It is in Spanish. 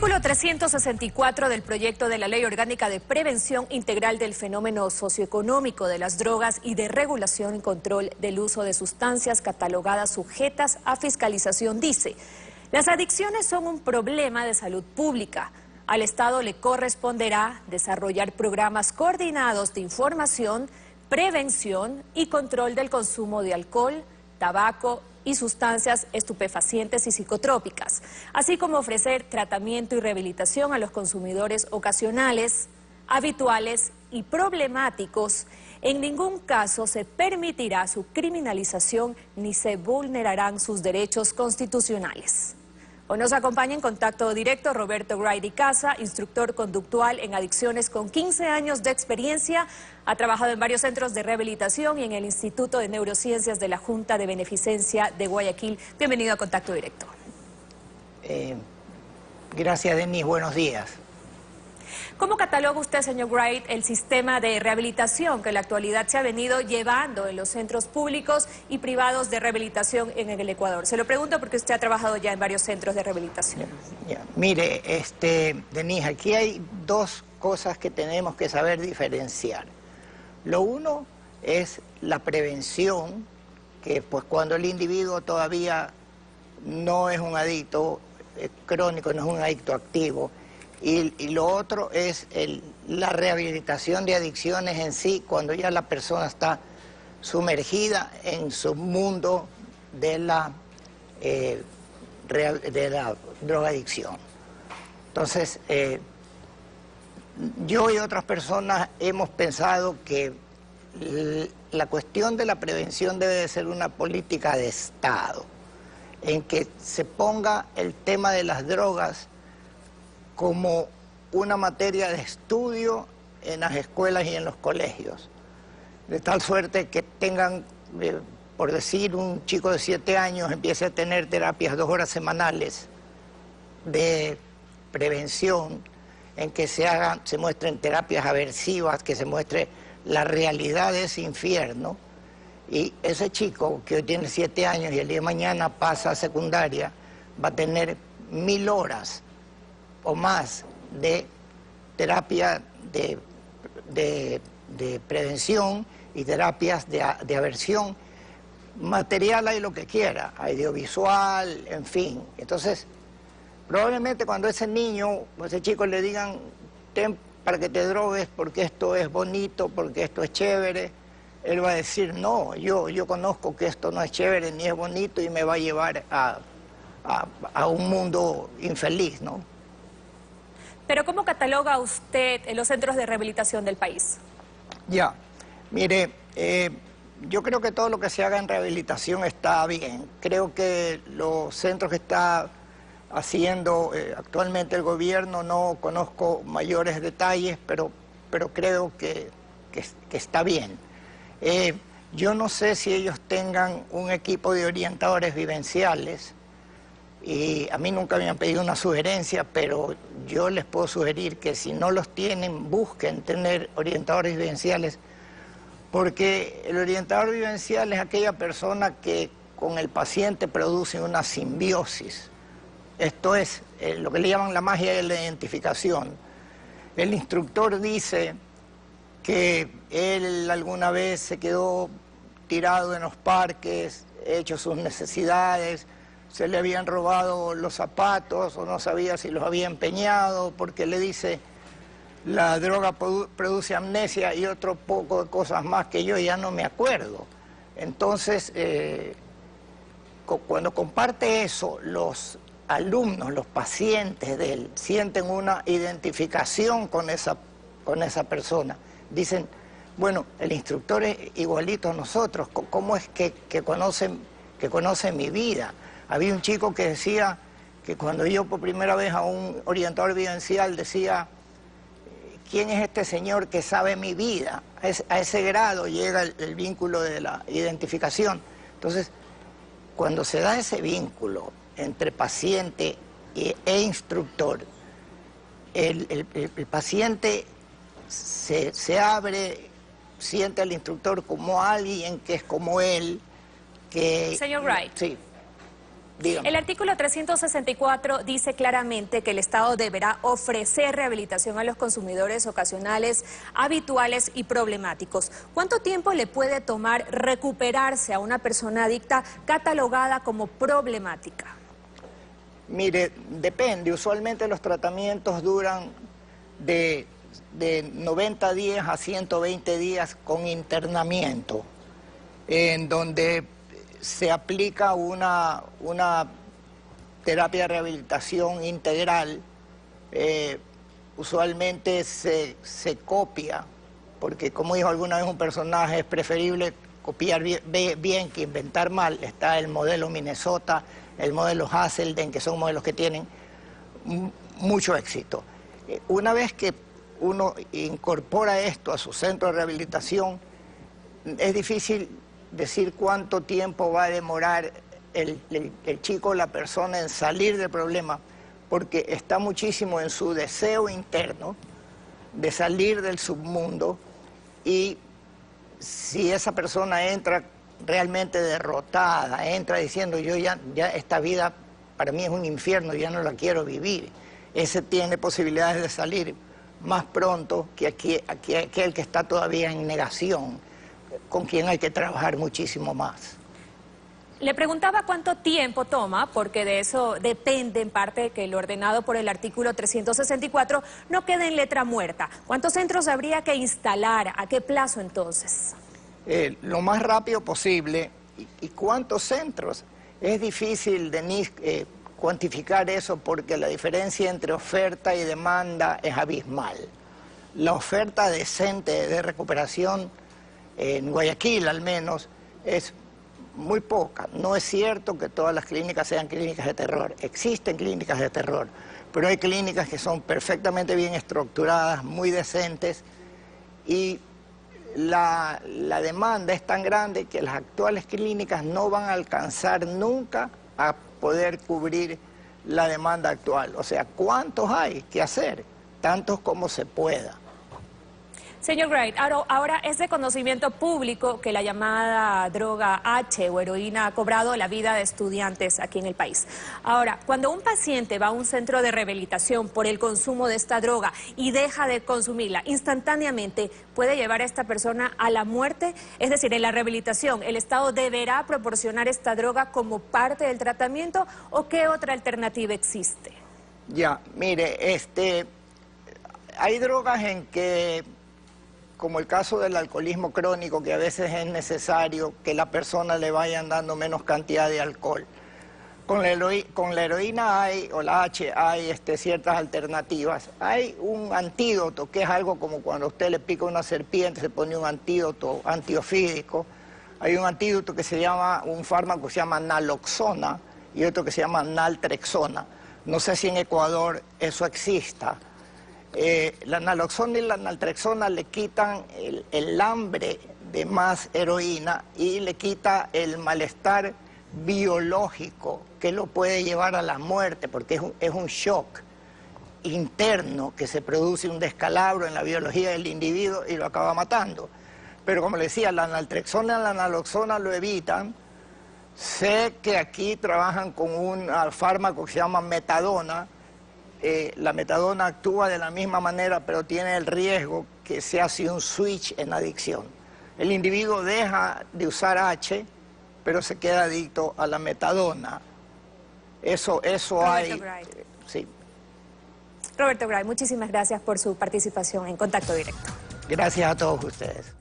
Artículo 364 del proyecto de la Ley Orgánica de Prevención Integral del Fenómeno Socioeconómico de las Drogas y de Regulación y Control del Uso de Sustancias catalogadas sujetas a fiscalización dice: las adicciones son un problema de salud pública. Al Estado le corresponderá desarrollar programas coordinados de información, prevención y control del consumo de alcohol, tabaco y sustancias estupefacientes y psicotrópicas, así como ofrecer tratamiento y rehabilitación a los consumidores ocasionales, habituales y problemáticos. En ningún caso se permitirá su criminalización ni se vulnerarán sus derechos constitucionales. Hoy nos acompaña en contacto directo Roberto Grady Casa, instructor conductual en adicciones con 15 años de experiencia. Ha trabajado en varios centros de rehabilitación y en el Instituto de Neurociencias de la Junta de Beneficencia de Guayaquil. Bienvenido a Contacto Directo. Gracias, Denis. Buenos días. ¿Cómo cataloga usted, señor Wright, el sistema de rehabilitación que en la actualidad se ha venido llevando en los centros públicos y privados de rehabilitación en el Ecuador? Se lo pregunto porque usted ha trabajado ya en varios centros de rehabilitación. Mire, Denise, aquí hay dos cosas que tenemos que saber diferenciar. Lo uno es la prevención, que pues cuando el individuo todavía no es un adicto crónico, no es un adicto activo. Y lo otro es la rehabilitación de adicciones en sí, cuando ya la persona está sumergida en su mundo de la drogadicción. Entonces, yo y otras personas hemos pensado que la cuestión de la prevención debe de ser una política de Estado, en que se ponga el tema de las drogas como una materia de estudio en las escuelas y en los colegios, de tal suerte que tengan, por decir, un chico de 7 años empiece a tener terapias 2 horas semanales de prevención, en que se muestren terapias aversivas, que se muestre la realidad de ese infierno, y ese chico que hoy tiene 7 años y el día de mañana pasa a secundaria, va a tener 1000 horas o más de terapia de prevención y terapias de aversión material, hay lo que quiera, audiovisual, en fin. Entonces, probablemente cuando ese niño o ese chico le digan: ten para que te drogues porque esto es bonito, porque esto es chévere, él va a decir: no, yo conozco que esto no es chévere ni es bonito y me va a llevar a un mundo infeliz, ¿no? Pero ¿cómo cataloga usted en los centros de rehabilitación del país? Ya, mire, yo creo que todo lo que se haga en rehabilitación está bien. Creo que los centros que está haciendo actualmente el gobierno, no conozco mayores detalles, pero creo que está bien. Yo no sé si ellos tengan un equipo de orientadores vivenciales, y a mí nunca me han pedido una sugerencia, pero yo les puedo sugerir que si no los tienen, busquen tener orientadores vivenciales, porque el orientador vivencial es aquella persona que con el paciente produce una simbiosis. Esto es lo que le llaman la magia de la identificación. El instructor dice que él alguna vez se quedó tirado en los parques, hecho sus necesidades, se le habían robado los zapatos o no sabía si los había empeñado, porque le dice: la droga produce amnesia y otro poco de cosas más que yo ya no me acuerdo. Entonces, cuando comparte eso, los alumnos, los pacientes de él, sienten una identificación con esa persona. Dicen: bueno, el instructor es igualito a nosotros, ¿cómo es que conoce mi vida? Había un chico que decía que cuando yo por primera vez a un orientador vivencial decía: ¿quién es este señor que sabe mi vida? A ese grado llega el vínculo de la identificación. Entonces, cuando se da ese vínculo entre paciente e instructor, el paciente se abre, siente al instructor como alguien que es como él, que... Señor Wright. Sí. Dígame. El artículo 364 dice claramente que el Estado deberá ofrecer rehabilitación a los consumidores ocasionales, habituales y problemáticos. ¿Cuánto tiempo le puede tomar recuperarse a una persona adicta catalogada como problemática? Mire, depende. Usualmente los tratamientos duran de 90 días a 120 días con internamiento, en donde se aplica una terapia de rehabilitación integral. Usualmente se copia, porque como dijo alguna vez un personaje, es preferible copiar bien que inventar mal. Está el modelo Minnesota, el modelo Hasselden, que son modelos que tienen mucho éxito. Una vez que uno incorpora esto a su centro de rehabilitación, es difícil decir cuánto tiempo va a demorar el chico o la persona en salir del problema, porque está muchísimo en su deseo interno de salir del submundo, y si esa persona entra realmente derrotada, entra diciendo yo ya esta vida para mí es un infierno, ya no la quiero vivir, ese tiene posibilidades de salir más pronto que aquel que está todavía en negación, con quien hay que trabajar muchísimo más. Le preguntaba cuánto tiempo toma, porque de eso depende en parte que lo ordenado por el artículo 364 no quede en letra muerta. ¿Cuántos centros habría que instalar? ¿A qué plazo entonces? Lo más rápido posible. ¿Y cuántos centros? Es difícil, Denise, cuantificar eso, porque la diferencia entre oferta y demanda es abismal. La oferta decente de recuperación en Guayaquil al menos es muy poca. No es cierto que todas las clínicas sean clínicas de terror. Existen clínicas de terror, pero hay clínicas que son perfectamente bien estructuradas, muy decentes, y la demanda es tan grande que las actuales clínicas no van a alcanzar nunca a poder cubrir la demanda actual. O sea, ¿cuántos hay que hacer? Tantos como se pueda. Señor Wright, ahora es de conocimiento público que la llamada droga H o heroína ha cobrado la vida de estudiantes aquí en el país. Ahora, cuando un paciente va a un centro de rehabilitación por el consumo de esta droga y deja de consumirla, instantáneamente puede llevar a esta persona a la muerte. Es decir, en la rehabilitación, ¿el Estado deberá proporcionar esta droga como parte del tratamiento o qué otra alternativa existe? Ya, mire, hay drogas en que, como el caso del alcoholismo crónico, que a veces es necesario que la persona le vayan dando menos cantidad de alcohol. Con la heroína o la H hay ciertas alternativas. Hay un antídoto, que es algo como cuando a usted le pica una serpiente, se pone un antídoto antiofídico. Hay un antídoto que se llama, un fármaco que se llama naloxona y otro que se llama naltrexona. No sé si en Ecuador eso exista. La naloxona y la naltrexona le quitan el hambre de más heroína y le quita el malestar biológico que lo puede llevar a la muerte, porque es un shock interno que se produce, un descalabro en la biología del individuo y lo acaba matando. Pero como le decía, la naltrexona y la naloxona lo evitan. Sé que aquí trabajan con un fármaco que se llama metadona. La metadona actúa de la misma manera, pero tiene el riesgo que se hace un switch en adicción. El individuo deja de usar H, pero se queda adicto a la metadona. Eso hay. Sí. Roberto Gray, muchísimas gracias por su participación en Contacto Directo. Gracias a todos ustedes.